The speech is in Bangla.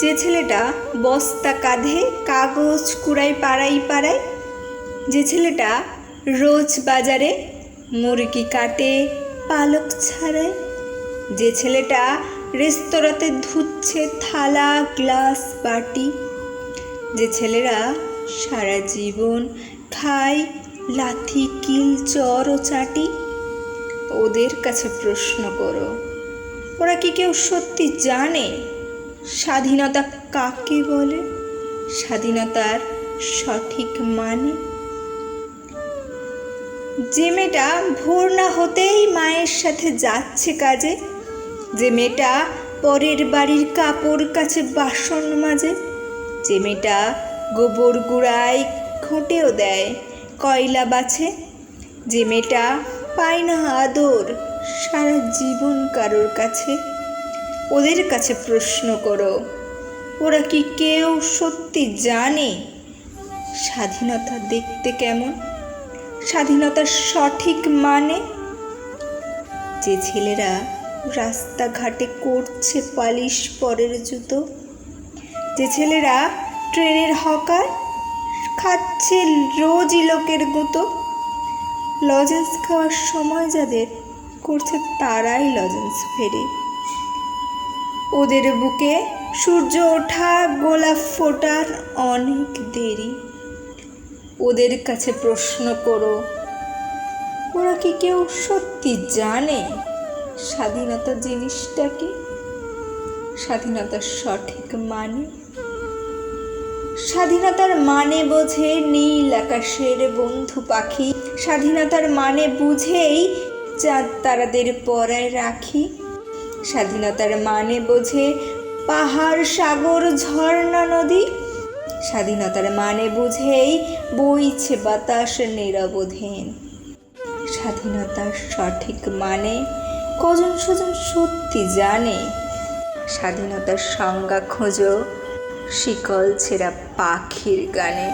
যে ছেলেটা বস্তা কাঁধে কাগজ কুড়ায় পাড়ায় পাড়ায়, যে ছেলেটা রোজ বাজারে মুরগি কাটে পালক ছাড়ায়, যে ছেলেটা রেস্তোরাঁতে ধুচ্ছে থালা গ্লাস বাটি, যে ছেলেরা সারা জীবন খায় লাথি কিল চর ও চাটি, ওদের কাছে প্রশ্ন করো, ওরা কি কেউ সত্যি জানে স্বাধীনতা কাকে বলে, স্বাধীনতার সঠিক মানে? যে মেয়েটা ভোর না হতেই মায়ের সাথে যাচ্ছে কাজে, যে মেয়েটা পরের বাড়ির কাপড় কাচে বাসন মাজে, যে মেয়েটা গোবর গুঁড়ায় ঘুঁটেও দেয় কয়লা বাছে, যে মেয়েটা পায় না আদর সারা জীবন কারোর কাছে, ওদের কাছে প্রশ্ন করো, ওরা কি কেউ সত্যি জানে স্বাধীনতা দেখতে কেমন, স্বাধীনতার সঠিক মানে? যে ছেলেরা রাস্তাঘাটে করছে পালিশ পরের জুতো, যে ছেলেরা ট্রেনের হকার খাচ্ছে রোজই লোকের গুঁতো, লজেন্স খাওয়ার সময় যাদের করছে তারাই লজেন্স ফেরে, ওদের বুকে সূর্য ওঠা গোলাপ ফোটার অনেক দেরি, ওদের কাছে প্রশ্ন করো, ওরা কি কেউ সত্যি জানে স্বাধীনতা জিনিসটা কি, স্বাধীনতার সঠিক মানে? স্বাধীনতার মানে বোঝে নীল আকাশের বন্ধু পাখি, স্বাধীনতার মানে বুঝেই চাঁদ তারাদের পরায় রাখি, স্বাধীনতার মানে বোঝে পাহাড় সাগর ঝর্ণা নদী, স্বাধীনতার মানে বুঝেই বইছে বাতাস নিরবধিন। স্বাধীনতার সঠিক মানে কজন স্বজন সত্যি জানে? স্বাধীনতার সংজ্ঞা খোঁজো শিকল ছেঁড়া পাখির গানে।